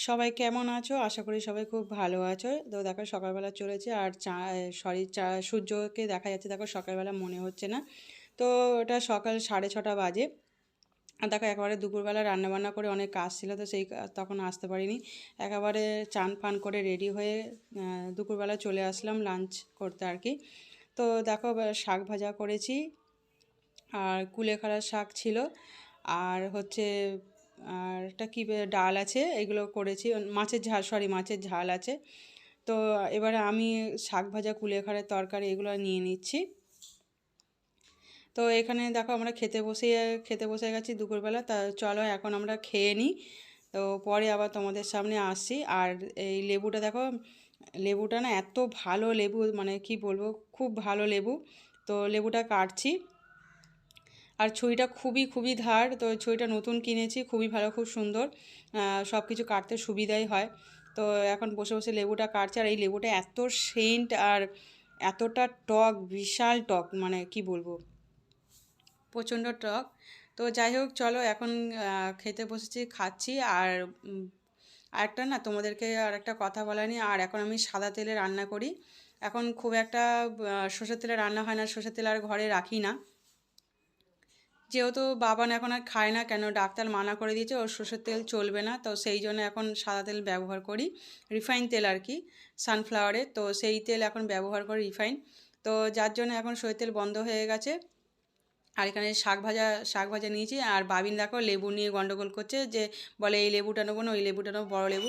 সবাই কেমন আছো? আশা করি সবাই খুব ভালো আছো। তো দেখো সকালবেলা চলেছে আর সূর্যকে দেখা যাচ্ছে, দেখো সকালবেলা মনে হচ্ছে না। তো ওটা সকাল 6:30 বাজে। আর দেখো একেবারে দুপুরবেলা রান্নাবান্না করে অনেক কাজ ছিল, তো সেই তখন আসতে পারিনি। একেবারে চান ফান করে রেডি হয়ে দুপুরবেলা চলে আসলাম লাঞ্চ করতে আর কি। তো দেখো শাক ভাজা করেছি, আর কুলেখাড়ার শাক ছিল, আর হচ্ছে আর একটা কী ডাল আছে, এগুলো করেছি। মাছের ঝাল, মাছের ঝাল আছে। তো এবারে আমি শাক ভাজা কুলেখাড়ার তরকারি এগুলো নিয়ে নিচ্ছি। তো এখানে দেখো আমরা খেতে বসে গেছি দুপুরবেলা। তা চলো এখন আমরা খেয়ে নিই, তো পরে আবার তোমাদের সামনে আসছি। আর এই লেবুটা দেখো, লেবুটা না এত ভালো লেবু, মানে কি বলবো, খুব ভালো লেবু। তো লেবুটা কাটছি, আর ছুরিটা খুবই খুবই ধার। তো ছুরিটা নতুন কিনেছি, খুবই ভালো, খুব সুন্দর, সব কিছু কাটতে সুবিধাই হয়। তো এখন বসে বসে লেবুটা কাটছে, আর এই লেবুটা এত সেন্ট আর এতটা টক, বিশাল টক, মানে কি বলবো, প্রচণ্ড টক। তো যাই হোক চলো এখন খেতে বসেছি, খাচ্ছি। আর আরেকটা না তোমাদেরকে আর একটা কথা বলা নি, আর এখন আমি সাদা তেলে রান্না করি। এখন খুব একটা সর্ষের তেলে রান্না হয় না, সর্ষের তেল আর ঘরে রাখি না, যেহেতু বাবান এখন আর খায় না, কেন ডাক্তার মানা করে দিয়েছে ওর সর্ষের তেল চলবে না। তো সেই জন্য এখন সাদা তেল ব্যবহার করি, রিফাইন তেল আর কি, সানফ্লাওয়ারের। তো সেই তেল এখন ব্যবহার করি, রিফাইন। তো যার জন্য এখন সর্ষের তেল বন্ধ হয়ে গেছে। আর এখানে শাক ভাজা নিয়েছি। আর বাবিন দেখো লেবু নিয়ে গন্ডগোল করছে, যে বলে এই লেবুটা নেবো না, ওই লেবুটা নেবো, বড়ো লেবু।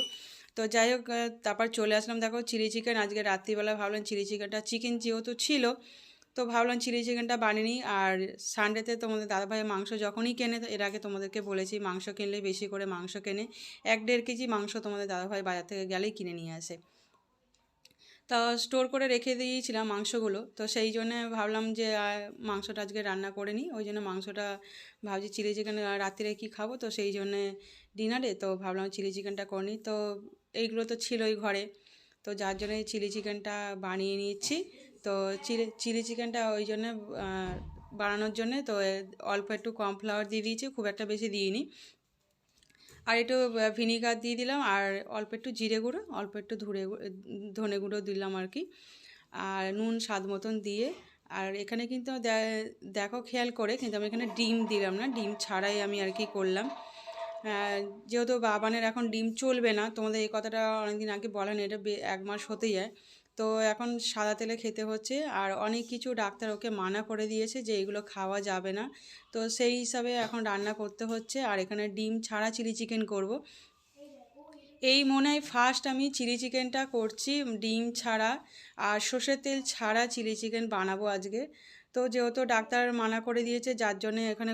তো যাই হোক তারপর চলে আসলাম দেখো চিলি চিকেন। আজকে রাত্রিবেলা ভাবলাম চিলি চিকেনটা, চিকেন যেহেতু ছিল তো ভাবলাম চিলি চিকেনটা বানিয়ে নিই। আর সানডেতে তোমাদের দাদাভাই মাংস যখনই কেনে, এর আগে তোমাদেরকে বলেছি, মাংস কিনলে বেশি করে মাংস কেনে, 1-1.5 কেজি মাংস তোমাদের দাদাভাই বাজার থেকে গেলেই কিনে নিয়ে আসে। তা স্টোর করে রেখে দিয়েছিলাম মাংসগুলো, তো সেই জন্যে ভাবলাম যে মাংসটা আজকে রান্না করে নিই। ওই জন্য মাংসটা ভাবছি চিলি চিকেন রাত্রিরে কী খাবো, তো সেই জন্যে ডিনারে তো ভাবলাম চিলি চিকেনটা করে নিই। তো এইগুলো তো ছিলই ঘরে, তো যার জন্যে চিলি চিকেনটা বানিয়ে নিচ্ছি। তো চিলি চিকেনটা ওই জন্যে বানানোর জন্যে তো অল্প একটু কর্নফ্লাওয়ার দিয়ে দিয়েছি, খুব একটা বেশি দিইনি। আর একটু ভিনিগার দিয়ে দিলাম, আর অল্প একটু জিরে গুঁড়ো, অল্প একটু ধনে গুঁড়ো দিলাম আর কি, আর নুন স্বাদ মতন দিয়ে। আর এখানে কিন্তু দেখো খেয়াল করে, কিন্তু আমি এখানে ডিম দিলাম না, ডিম ছাড়াই আমি আর কি করলাম। যেহেতু বাবানের এখন ডিম চলবে না, তোমাদের এই কথাটা অনেকদিন আগে বলা নেই, এটা 1 মাস হতে যায়। তো এখন সাদা তেলে খেতে হচ্ছে, আর অনেক কিছু ডাক্তার ওকে মানা করে দিয়েছে যে এগুলো খাওয়া যাবে না। তো সেই হিসাবে এখন রান্না করতে হচ্ছে। আর এখানে ডিম ছাড়া চিলি চিকেন করব। এই মনে হয় ফার্স্ট আমি চিলি চিকেনটা করছি ডিম ছাড়া, আর সর্ষের তেল ছাড়া চিলি চিকেন বানাবো আজকে। তো যেহেতু ডাক্তার মানা করে দিয়েছে, যার জন্য এখানে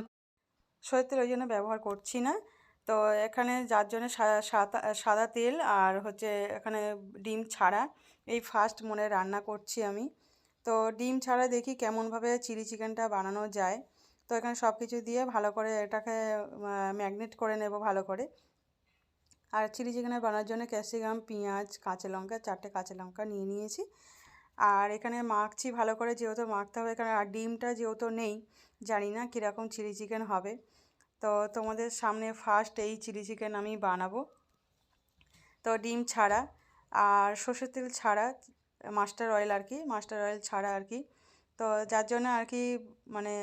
সর্ষের তেল ওই জন্য ব্যবহার করছি না। তো এখানে যার জন্য সাদা তেল আর হচ্ছে এখানে ডিম ছাড়া এই ফার্স্ট মনে রান্না করছি আমি। তো ডিম ছাড়া দেখি কেমনভাবে চিলি চিকেনটা বানানো যায়। তো এখানে সব কিছু দিয়ে ভালো করে এটাকে ম্যাগনেট করে নেব ভালো করে। আর চিলি চিকেনের বানানোর জন্য ক্যাপসিকাম, পেঁয়াজ, কাঁচা লঙ্কা, 4টে কাঁচা লঙ্কা নিয়ে নিয়েছি। আর এখানে মাখছি ভালো করে, যেহেতু মাখতে হবে এখানে। আর ডিমটা যেহেতু নেই, জানি না কীরকম চিলি চিকেন হবে। তো তোমাদের সামনে ফার্স্ট এই চিলি চিকেন আমি বানাবো। তো ডিম ছাড়া আর সর্ষের তেল ছাড়া, মাস্টার অয়েল আর কি, মাস্টার অয়েল ছাড়া আর কি। তো যার জন্য আর কি, মানে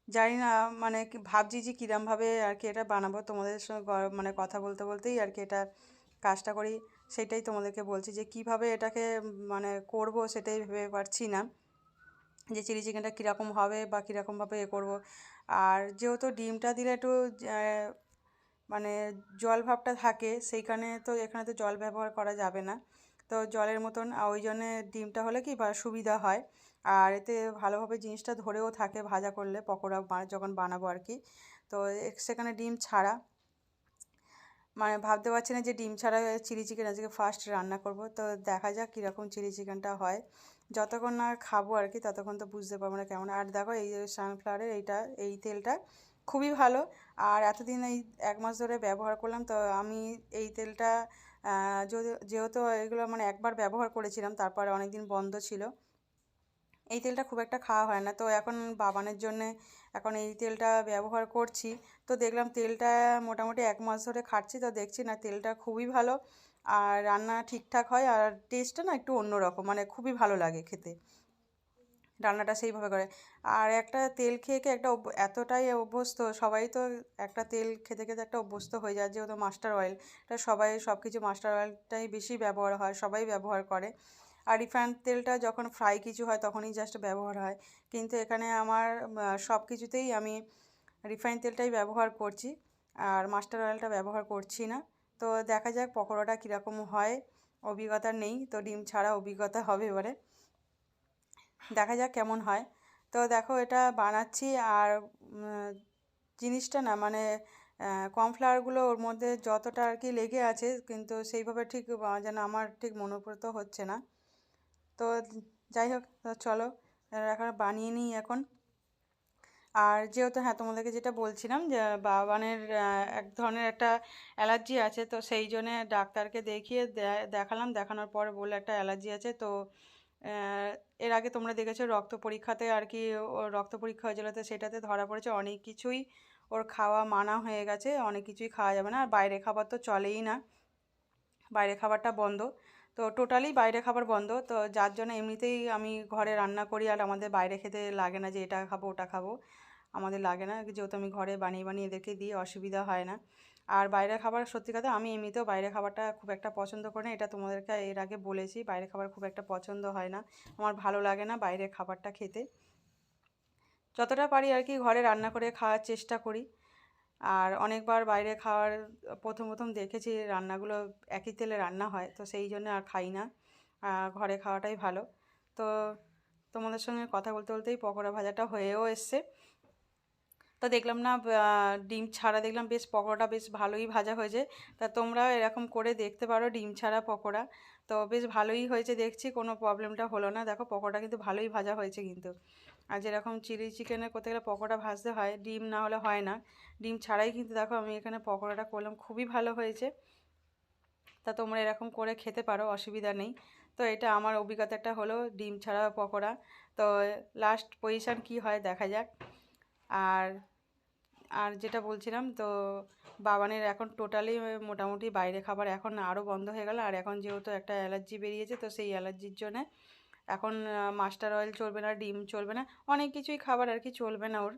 জানি না, মানে ভাবছি যে কীরমভাবে আর কি এটা বানাবো। তোমাদের সঙ্গে মানে কথা বলতে বলতেই আর কি এটা কাজটা করি, সেটাই তোমাদেরকে বলছি যে কিভাবে এটাকে মানে করব, সেটাই ভেবে পারছি না যে চিলি চিকেনটা কীরকম হবে বা কীরকমভাবে করবো। আর যেহেতু ডিমটা দিলে একটু মানে জল ভাবটা থাকে, সেইখানে তো এখানে তো জল ব্যবহার করা যাবে না। তো জলের মতন ওই জন্যে ডিমটা হলে কি বা সুবিধা হয়। আর এতে ভালোভাবে জিনিসটা ধরেও থাকে ভাজা করলে, পকোড়া যখন বানাবো আর কি। তো সেখানে ডিম ছাড়া, মানে ভাবতে পারছি না যে ডিম ছাড়া চিলি চিকেন আজকে ফার্স্ট রান্না করব। তো দেখা যাক কীরকম চিলি চিকেনটা হয়। যতক্ষণ না খাবো আর কি ততক্ষণ তো বুঝতে পারবো না কেমন। আর দেখো এই যে সানফ্লাওয়ারের এই তেলটা খুবই ভালো। আর এতদিন এই 1 মাস ধরে ব্যবহার করলাম, তো আমি এই তেলটা যেহেতু এগুলো মানে একবার ব্যবহার করেছিলাম, তারপরে অনেক দিন বন্ধ ছিল। এই তেলটা খুব একটা খাওয়া হয় না, তো এখন বাবানের জন্যে এখন এই তেলটা ব্যবহার করছি। তো দেখলাম তেলটা মোটামুটি 1 মাস ধরে খাচ্ছি, তো দেখছি না তেলটা খুবই ভালো, আর রান্না ঠিকঠাক হয়, আর টেস্টটা না একটু অন্যরকম, মানে খুবই ভালো লাগে খেতে, রান্নাটা সেইভাবে করে। আর একটা তেল খেয়ে খেয়ে একটা এতটাই অভ্যস্ত সবাই, তো একটা তেল খেতে খেতে একটা অভ্যস্ত হয়ে যায়, যেহেতু মাস্টার অয়েল, এটা সবাই সব কিছু মাস্টার অয়েলটাই বেশি ব্যবহার হয়, সবাই ব্যবহার করে। আর রিফাইন্ড তেলটা যখন ফ্রাই কিছু হয় তখনই জাস্ট ব্যবহার হয়, কিন্তু এখানে আমার সব কিছুতেই আমি রিফাইন্ড তেলটাই ব্যবহার করছি, আর মাস্টার অয়েলটা ব্যবহার করছি না। তো দেখা যাক পকোড়াটা কীরকম হয়, অভিজ্ঞতা নেই, তো ডিম ছাড়া অভিজ্ঞতা হবে এবারে, দেখা যাক কেমন হয়। তো দেখো এটা বানাচ্ছি, আর জিনিসটা না মানে কর্নফ্লাওয়ারগুলো ওর মধ্যে যতটা আর কি লেগে আছে, কিন্তু সেইভাবে ঠিক যেন আমার ঠিক মনোপুত হচ্ছে না। তো যাই হোক, তো চলো এখন বানিয়ে নিই এখন। আর যেহেতু হ্যাঁ তোমাদেরকে যেটা বলছিলাম যে বাবানের এক ধরনের একটা অ্যালার্জি আছে, তো সেই জন্যে ডাক্তারকে দেখিয়ে দেখালাম, দেখানোর পর বললো একটা অ্যালার্জি আছে। তো এর আগে তোমরা দেখেছো রক্ত পরীক্ষাতে আর কি, ওর রক্ত পরীক্ষা হয়েছিল, তো সেটাতে ধরা পড়েছে অনেক কিছুই ওর খাওয়া মানা হয়ে গেছে, অনেক কিছুই খাওয়া যাবে না, আর বাইরে খাবার তো চলেই না, বাইরে খাবারটা বন্ধ, তো টোটালি বাইরে খাবার বন্ধ। তো যার জন্য এমনিতেই আমি ঘরে রান্না করি, আর আমাদের বাইরে খেতে লাগে না যে এটা খাবো ওটা খাবো, আমাদের লাগে না, যেহেতু আমি ঘরে বানিয়ে বানিয়ে এদেরকে দিই, অসুবিধা হয় না। আর বাইরের খাবার সত্যি কথা আমি এমনিতেও বাইরের খাবারটা খুব একটা পছন্দ করি না, এটা তোমাদেরকে এর আগে বলেছি, বাইরের খাবার খুব একটা পছন্দ হয় না, আমার ভালো লাগে না বাইরের খাবারটা খেতে। যতটা পারি আর কি ঘরে রান্না করে খাওয়ার চেষ্টা করি। আর অনেকবার বাইরে খাওয়ার প্রথম প্রথম দেখেছি রান্নাগুলো একই তেলে রান্না হয়, তো সেই জন্য আর খাই না, ঘরে খাওয়াটাই ভালো। তো তোমাদের সঙ্গে কথা বলতে বলতেই পকোড়া ভাজাটা হয়েও এসছে। তো দেখলাম না ডিম ছাড়া দেখলাম বেশ পকোড়াটা বেশ ভালোই ভাজা হয়েছে, তা তোমরাও এরকম করে দেখতে পারো ডিম ছাড়া পকোড়া, তো বেশ ভালোই হয়েছে দেখছি, কোনো প্রবলেমটা হলো না। দেখো পকোড়া কিন্তু ভালোই ভাজা হয়েছে কিন্তু, আর যেরকম চিলি চিকেনের করতে গেলে পকোড়া ভাজতে হয়, ডিম না হলে হয় না, ডিম ছাড়াই কিন্তু দেখো আমি এখানে পকোড়াটা করলাম, খুবই ভালো হয়েছে। তা তোমরা এরকম করে খেতে পারো, অসুবিধা নেই। তো এটা আমার অভিজ্ঞতাটা হলো ডিম ছাড়া পকোড়া। তো লাস্ট পজিশান কি হয় দেখা যাক। আর আর যেটা বলছিলাম, তো বাবানের এখন টোটালি মোটামুটি বাইরে খাবার এখন আরও বন্ধ হয়ে গেল, আর এখন যেহেতু একটা অ্যালার্জি বেরিয়েছে, তো সেই অ্যালার্জির জন্যে এখন মাস্টার অয়েল চলবে না, ডিম চলবে না, অনেক কিছুই খাবার আর কি চলবে না ওর,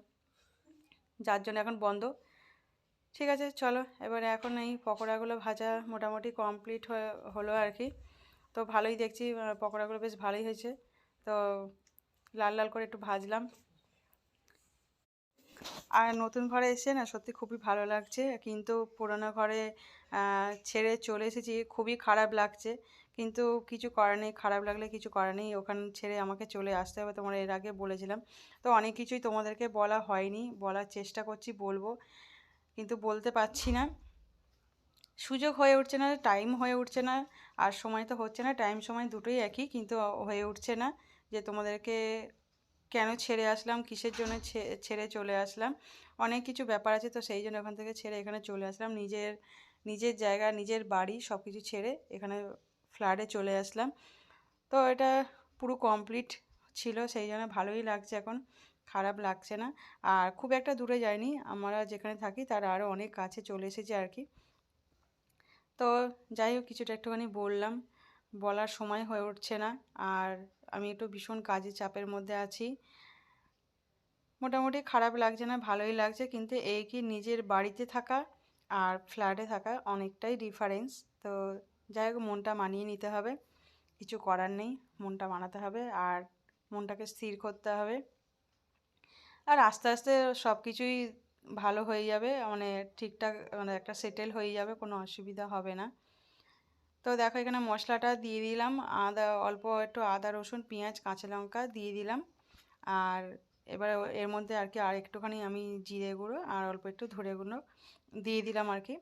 যার জন্য এখন বন্ধ। ঠিক আছে চলো, এবারে এখন এই পকোড়াগুলো ভাজা মোটামুটি কমপ্লিট হলো আর কি। তো ভালোই দেখছি পকোড়াগুলো বেশ ভালোই হয়েছে, তো লাল লাল করে একটু ভাজলাম। আর নতুন ঘরে এসে না সত্যি খুবই ভালো লাগছে, কিন্তু পুরোনো ঘরে ছেড়ে চলে এসেছি, খুবই খারাপ লাগছে, কিন্তু কিছু করার নেই, খারাপ লাগলে কিছু করার নেই, ওখান ছেড়ে আমাকে চলে আসতে হবে, তোমরা এর আগে বলেছিলাম। তো অনেক কিছুই তোমাদেরকে বলা হয়নি, বলার চেষ্টা করছি বলবো, কিন্তু বলতে পারছি না, সুযোগ হয়ে উঠছে না, টাইম হয়ে উঠছে না, আর সময় তো হচ্ছে না, টাইম সময় দুটোই একই, কিন্তু হয়ে উঠছে না যে তোমাদেরকে কেন ছেড়ে আসলাম, কিসের জন্য ছেড়ে চলে আসলাম, অনেক কিছু ব্যাপার আছে, তো সেই জন্য ওখান থেকে ছেড়ে এখানে চলে আসলাম, নিজের নিজের জায়গা নিজের বাড়ি সব কিছু ছেড়ে এখানে ফ্ল্যাটে চলে আসলাম। তো এটা পুরো কমপ্লিট ছিল, সেই জন্য ভালোই লাগছে এখন, খারাপ লাগছে না। আর খুব একটা দূরে যাইনি, আমরা যেখানে থাকি তার আরও অনেক কাছে চলে এসেছি আর কি। তো যাই হোক কিছুটা একটুখানি বললাম, বলার সময় হয়ে উঠছে না, আর আমি একটু ভীষণ কাজের চাপের মধ্যে আছি, মোটামুটি খারাপ লাগছে না, ভালোই লাগছে, কিন্তু এই কি নিজের বাড়িতে থাকা আর ফ্ল্যাটে থাকা অনেকটাই ডিফারেন্স। তো যাই হোক মনটা মানিয়ে নিতে হবে, কিছু করার নেই, মনটা মানাতে হবে, আর মনটাকে স্থির করতে হবে, আর আস্তে আস্তে সব কিছুই ভালো হয়ে যাবে, মানে ঠিকঠাক মানে একটা সেটেল হয়ে যাবে, কোনো অসুবিধা হবে না। তো দেখো এখানে মশলাটা দিয়ে দিলাম, আদা অল্প একটু আদা রসুন পেঁয়াজ কাঁচা লঙ্কা দিয়ে দিলাম, আর এবার এর মধ্যে আর কি আর একটুখানি আমি জিরে গুঁড়ো আর অল্প একটু ধনে গুঁড়ো দিয়ে দিলাম আর কি,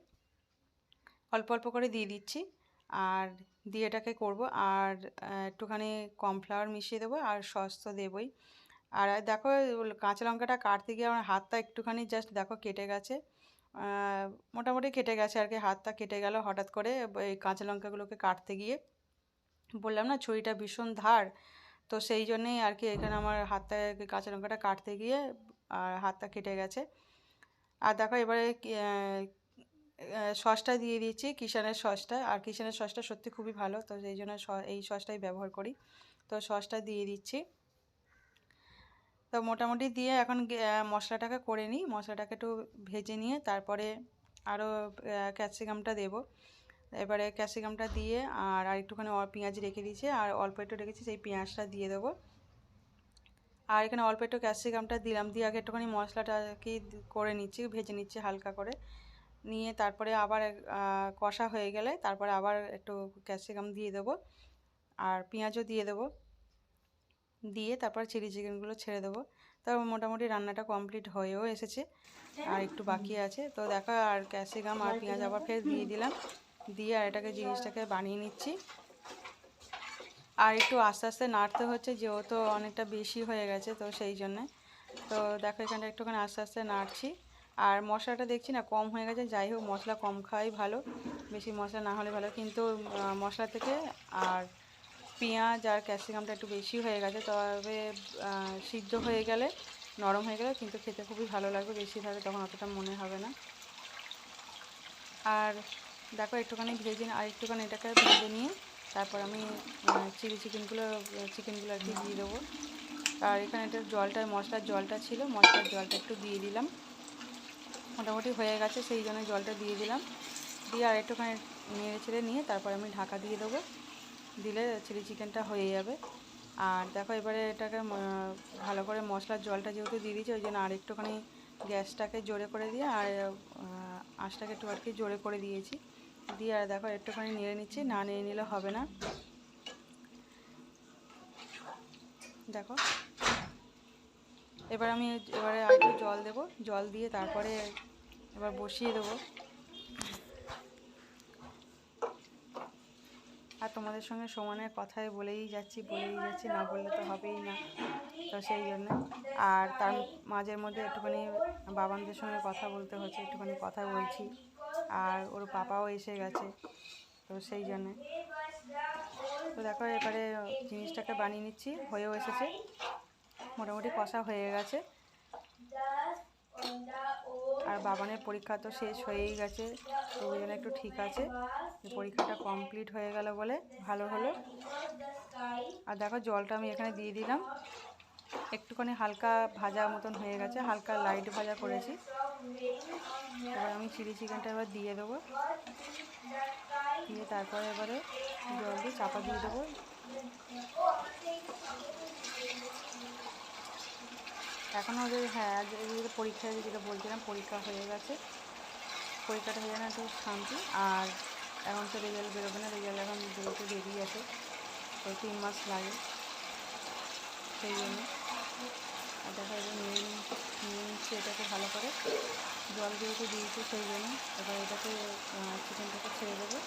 অল্প অল্প করে দিয়ে দিচ্ছি, আর দিয়ে এটাকে করবো, আর একটুখানি কর্নফ্লাওয়ার মিশিয়ে দেবো, আর সস তো দেবই। আর দেখো কাঁচা লঙ্কাটা কাটতে গিয়ে আমার হাতটা একটুখানি জাস্ট দেখো কেটে গেছে, মোটামুটি কেটে গেছে আর কি, হাতটা কেটে গেল হঠাৎ করে এই কাঁচা লঙ্কাগুলোকে কাটতে গিয়ে, বললাম না ছুরিটা ভীষণ ধার, তো সেই জন্যেই আর কি এখানে আমার হাতটা কাঁচা লঙ্কাটা কাটতে গিয়ে আর হাতটা কেটে গেছে। আর দেখো এবারে সসটা দিয়ে দিচ্ছি, কিষানের সসটা। আর কিষানের সসটা সত্যি খুবই ভালো, তো সেই জন্য এই সসটাই ব্যবহার করি। তো সসটা দিয়ে দিচ্ছি। তো মোটামুটি দিয়ে এখন মশলাটাকে করে নিই। মশলাটাকে একটু ভেজে নিয়ে তারপরে আরও ক্যাপসিকামটা দেবো। এবারে ক্যাপসিকামটা দিয়ে আর একটুখানি পেঁয়াজ রেখে দিয়েছি, আর অল্প একটু রেখেছি, সেই পেঁয়াজটা দিয়ে দেবো। আর এখানে অল্প একটু ক্যাপসিকামটা দিলাম, দিয়ে আগে একটুখানি মশলাটা কি করে নিচ্ছি, ভেজে নিচ্ছি হালকা করে নিয়ে। তারপরে আবার কষা হয়ে গেলে তারপরে আবার একটু ক্যাপসিকাম দিয়ে দেবো আর পেঁয়াজও দিয়ে দেবো, দিয়ে তারপর চিলি চিকেনগুলো ছেড়ে দেবো। তারপর মোটামুটি রান্নাটা কমপ্লিট হয়েও এসেছে, আর একটু বাকি আছে। তো দেখো আর ক্যাপসিকাম আর পেঁয়াজ আবার ফের দিয়ে দিলাম, দিয়ে আর এটাকে জিনিসটাকে বানিয়ে নিচ্ছি। আর একটু আস্তে আস্তে নাড়তে হচ্ছে, যেহেতু অনেকটা বেশি হয়ে গেছে, তো সেই জন্যে। তো দেখো এখানটা একটুখানি আস্তে আস্তে নাড়ছি। আর মশলাটা দেখছি না কম হয়ে গেছে, যাই হোক মশলা কম খাওয়াই ভালো, বেশি মশলা না হলে ভালো। কিন্তু মশলা থেকে আর পেঁয়াজ আর ক্যাপসিকামটা একটু বেশি হয়ে গেছে, তবে সিদ্ধ হয়ে গেলে, নরম হয়ে গেলে কিন্তু খেতে খুবই ভালো লাগবে। বেশি থাকলে তখন অতটা মনে হবে না। আর দেখো একটুখানি ভেজে আর একটুখানি এটাকে ভেজে নিয়ে তারপর আমি চিলি চিকেনগুলো আর কি দিয়ে দেবো। আর এখানে একটা মশলার জলটা ছিল, মশলার জলটা একটু দিয়ে দিলাম। মোটামুটি হয়ে গেছে, সেই জন্য জলটা দিয়ে দিলাম। দিয়ে আর একটুখানি নেড়ে ছেড়ে নিয়ে তারপর আমি ঢাকা দিয়ে দেবো, দিলে চিলি চিকেনটা হয়ে যাবে। আর দেখো এবারে এটাকে ভালো করে মশলার জলটা যেহেতু দিয়ে দিয়েছি, ওই জন্য আর একটুখানি গ্যাসটাকে জোরে করে দিয়ে আর আঁচটাকে একটু আর কি জোরে করে দিয়েছি। দিয়ে আর দেখো একটুখানি নেড়ে নিচ্ছি, না নেড়ে নিলে হবে না। দেখো এবারে আর একটু জল দেবো, জল দিয়ে তারপরে এবার বসিয়ে দেবো। আর তোমাদের সঙ্গে সমানে কথায় বলেই যাচ্ছি, না বললে তো হবেই না, তো সেই জন্য। আর তার মাঝের মধ্যে একটুখানি বাবানদের সঙ্গে কথা বলতে হচ্ছে, একটুখানি কথা বলছি। আর ওর পাপাও এসে গেছে, তো সেই জন্যে। তো দেখো এবারে জিনিসটাকে বানিয়ে নিচ্ছি, হয়েও এসেছে, মোটামুটি কষা হয়ে গেছে। আর বাবানের পরীক্ষা তো শেষ হয়েই গেছে, তো ওই জন্য একটু ঠিক আছে, পরীক্ষাটা কমপ্লিট হয়ে গেল বলে ভালো হলো। আর দেখো জলটা আমি এখানে দিয়ে দিলাম, একটুখানি হালকা ভাজা মতন হয়ে গেছে, হালকা লাইট ভাজা করেছি। এবার আমি চিলি চিকেনটা এবার দিয়ে দেবো, দিয়ে তারপরে এবারে জল দিয়ে চাপা দিয়ে দেবো। এখনও ওদের পরীক্ষা যেটা বলছিলাম, পরীক্ষা হয়ে গেছে, পরীক্ষাটা হয়ে যাবে একটু শান্তি। আর এখন তো রেজাল্ট বেরোবে না, রেজাল্ট এখন বেরোতে দেরি আছে, তো 3 মাস লাগে, সেই জন্য। আর দেখা যায় নিয়ে নিচ্ছি এটাকে ভালো করে, জল যেহেতু দিয়েছি সেই জন্য। এবার এটাকে চিকেনটাকে ছেড়ে দেবো,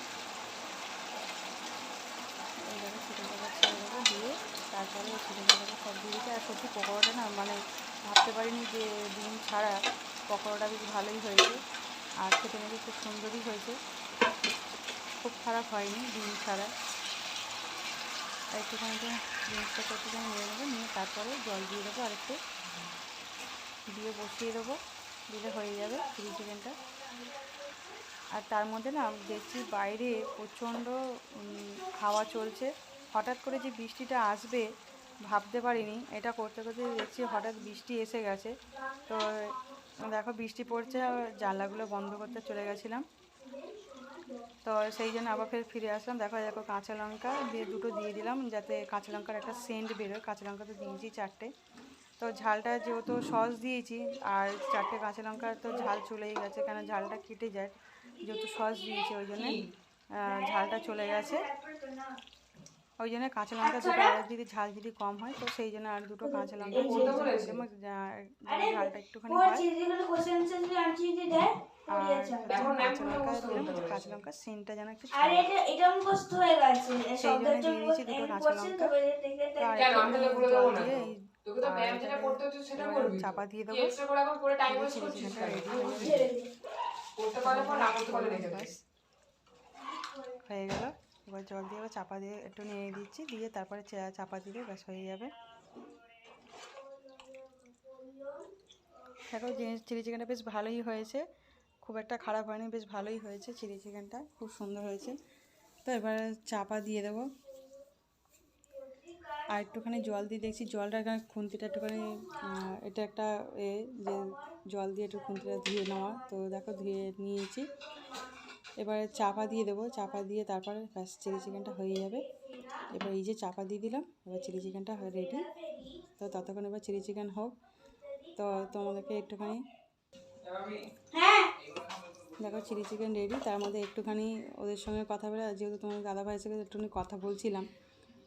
এইভাবে চিকেনটাকে ছেড়ে দেবো, দিয়ে তারপরে চিকেনটাকে সব দিয়ে দিচ্ছি। আর সত্যি পকোড়াটা না মানে ভাবতে পারিনি যে ডিম ছাড়া পকোড়াটা বেশ ভালোই হয়েছে, আর খেতে নাকি খুব সুন্দরই হয়েছে, খুব খারাপ হয়নি ডিম ছাড়া। একটুখানি জিনিসটাকে একটুখানি নিয়ে নেবো, নিয়ে তারপরে জল দিয়ে দেবো, আরেকটু দিয়ে বসিয়ে দেবো, দিলে হয়ে যাবে চিলি চিকেনটা। আর তার মধ্যে না দেখছি বাইরে প্রচণ্ড হাওয়া চলছে, হঠাৎ করে যে বৃষ্টিটা আসবে ভাবতে পারিনি। এটা করতে করতে দেখছি হঠাৎ বৃষ্টি এসে গেছে। তো দেখো বৃষ্টি পড়ছে, জানলাগুলো বন্ধ করতে চলে গেছিলাম, তো সেই জন্য আবার ফিরে আসলাম। দেখো কাঁচা লঙ্কা দিয়ে দুটো দিয়ে দিলাম, যাতে কাঁচা লঙ্কার একটা সেন্ট বেরোয়। কাঁচা লঙ্কা তো দিয়েছি 4টে, তো ঝালটা যেহেতু সস দিয়েছি আর 4টে কাঁচা লঙ্কার তো ঝাল চলেই গেছে, কেন ঝালটা কেটে যায়, যেহেতু সস দিয়েছি ওই জন্যে ঝালটা চলে গেছে। ওই জন্য কাঁচা লঙ্কা দুটো আর যদি ঝাল যদি কম হয়, তো সেই জন্য আর দুটো কাঁচা লঙ্কা ঝালটা একটুখানি হয়। আর কাঁচা লঙ্কা সেন্টটা যেন একটু সেই জন্য দিয়ে দিয়েছি দুটো কাঁচা লঙ্কা। আর জল দিয়ে চাপা দিয়ে দেবো, চিলি চিকেনটা রেডি হয়ে যাবে, হয়ে গেল। এবার জল দিয়ে এবার চাপা দিয়ে একটু নেড়ে দিচ্ছি, দিয়ে তারপরে চাপা দিলে ব্যাস হয়ে যাবে। দেখো চিলি চিকেনটা বেশ ভালোই হয়েছে, খুব একটা খারাপ হয়নি, বেশ ভালোই হয়েছে চিলি চিকেনটা, খুব সুন্দর হয়েছে। তো এবার চাপা দিয়ে দেবো, আর একটুখানি জল দিয়ে দেখছি জলটা এখানে খুন্তিটা একটুখানি এটা একটা যে জল দিয়ে একটু খুন্তিটা ধুয়ে নেওয়া, তো দেখো ধুয়ে নিয়েছি। এবারে চাপা দিয়ে দেবো, চাপা দিয়ে তারপরে ব্যাস চিলি চিকেনটা হয়ে যাবে। এবার এই যে চাপা দিয়ে দিলাম, এবার চিলি চিকেনটা রেডি। তো ততক্ষণ এবার চিলি চিকেন হোক। তো তোমাদেরকে একটুখানি দেখো চিলি চিকেন রেডি, তার মধ্যে একটুখানি ওদের সঙ্গে কথা বলে, যেহেতু তোমাদের দাদাভাইয়ের সঙ্গে একটুখানি কথা বলছিলাম,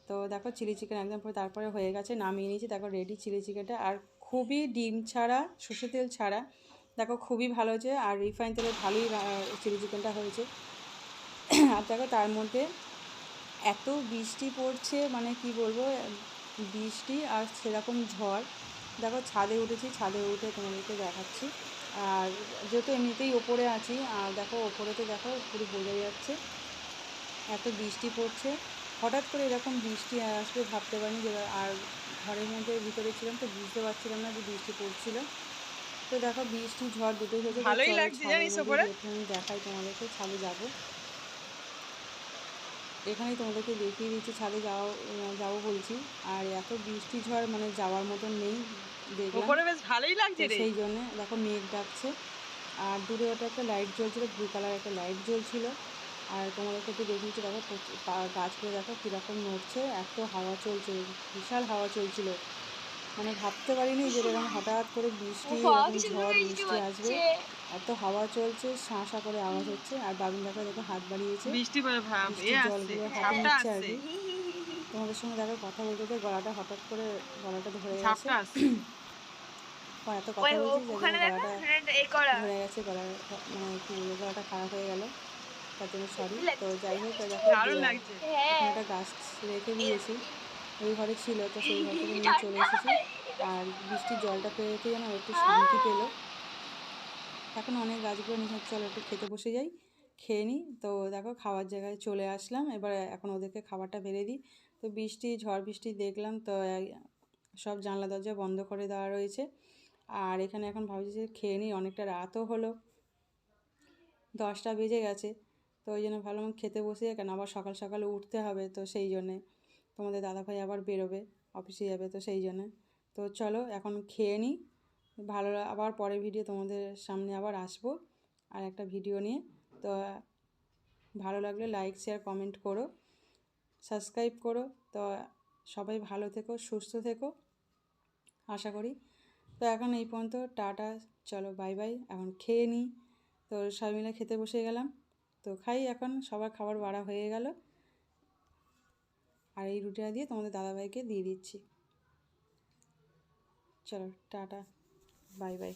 তো দেখো চিলি চিকেন একদম পুরো তারপরে হয়ে গেছে, নামিয়ে নিয়েছি। দেখো রেডি চিলি চিকেনটা, আর খুবই ডিম ছাড়া, সর্ষে তেল ছাড়া, দেখো খুবই ভালো হয়েছে। আর রিফাইন তেলে ভালোই চিলি চিকেনটা হয়েছে। আর দেখো তার মধ্যে এত বৃষ্টি পড়ছে, মানে কি বলবো, বৃষ্টি আর সেরকম ঝড়। দেখো ছাদে উঠেছি, ছাদে উঠে তোমাদেরকে দেখাচ্ছি। আর যেহেতু এমনিতেই ওপরে আছি, আর দেখো ওপরেতে দেখো পুরো বোঝা যাচ্ছে এত বৃষ্টি পড়ছে। হঠাৎ করে এরকম বৃষ্টি আসবে ভাবতে পারিনি যে, আর ঘরের মধ্যে ভিতরে ছিলাম তো বুঝতে পারছিলাম না যে বৃষ্টি পড়ছিল। তো দেখো বৃষ্টি ঝড় দুটোই হয়েছে, ভালোই লাগছে জানিস ওপরে। আমি দেখাই তোমাদেরকে, ছাদে যাবো, এখানেই তোমাদেরকে দেখিয়ে দিচ্ছি ছাদে যাবো বলছি। আর এত বৃষ্টি ঝড় মানে যাওয়ার মতন নেই, দেখলাম ওপরে বেশ ভালোই লাগছে রে, সেই জন্য দেখো মেঘ ডাকছে। আর দূরে ওটা একটা লাইট জ্বলছিল, ব্লু কালার একটা লাইট জ্বলছিল। আর তোমাদেরকে একটু দেখিয়েছি, দেখো গাছগুলো দেখো কীরকম নড়ছে, এত হাওয়া চলছে, বিশাল হাওয়া চলছিল। মানে ভাবতে পারিনি যে এরকম হঠাৎ করে বৃষ্টি, এরকম ঝড় বৃষ্টি আসবে। এত হাওয়া চলছে, শাঁ শাঁ করে আওয়াজ হচ্ছে। আর বাবিন দেখো দেখো হাত বাড়িয়েছে, বৃষ্টির জলগুলো হাতে নিচ্ছে আর কি। তোমাদের সঙ্গে দেখো কথা বলতে গিয়ে গলাটা হঠাৎ করে গলাটা ধরে গেছে, এত কথা বলছি যে গলাটা ধরে গেছে, গলা মানে কি বলবো, গলাটা খারাপ হয়ে গেল, তার জন্য সরি। তো যাই হোক, দেখো এখানে একটা গাছ রেখে দিয়েছি, ওই ঘরে ছিল, তো সেই ঘর থেকে নিয়ে চলে এসেছি। আর বৃষ্টির জলটা পেতে যেন একটু শান্তি পেলো। এখন অনেক গাছগুলো নিচে, চলো একটু খেতে বসে যাই, খেয়ে নিই। তো দেখো খাওয়ার জায়গায় চলে আসলাম, এবার এখন ওদেরকে খাবারটা বেড়ে দিই। তো ঝড় বৃষ্টি দেখলাম, তো সব জানলা দরজা বন্ধ করে দেওয়া রয়েছে। আর এখানে এখন ভাবছি যে খেয়ে নিই, অনেকটা রাতও হলো, 10টা বেজে গেছে। তো ওই জন্য ভাবলাম খেতে বসে কেন আবার সকাল সকালে উঠতে হবে, তো সেই জন্যে তোমাদের দাদাভাই আবার বেরোবে, অফিসে যাবে, তো সেই জন্যে। তো চলো এখন খেয়ে নিই, ভালো আবার পরের ভিডিও তোমাদের সামনে আবার আসবো আর একটা ভিডিও নিয়ে। তো ভালো লাগলে লাইক শেয়ার কমেন্ট করো, সাবস্ক্রাইব করো। তো সবাই ভালো থেকো, সুস্থ থেকো আশা করি। তো এখন এই পর্যন্ত, টাটা, চলো বাই বাই, এখন খেয়ে নিই। তো সবাই মিলে খেতে বসে গেলাম, তো খাই এখন, সবার খাবার বাড়া হয়ে গেল। আর এই রুটিটা দিয়ে তোমাদের দাদাভাইকে দিয়ে দিচ্ছি। চলো টাটা, বাই বাই।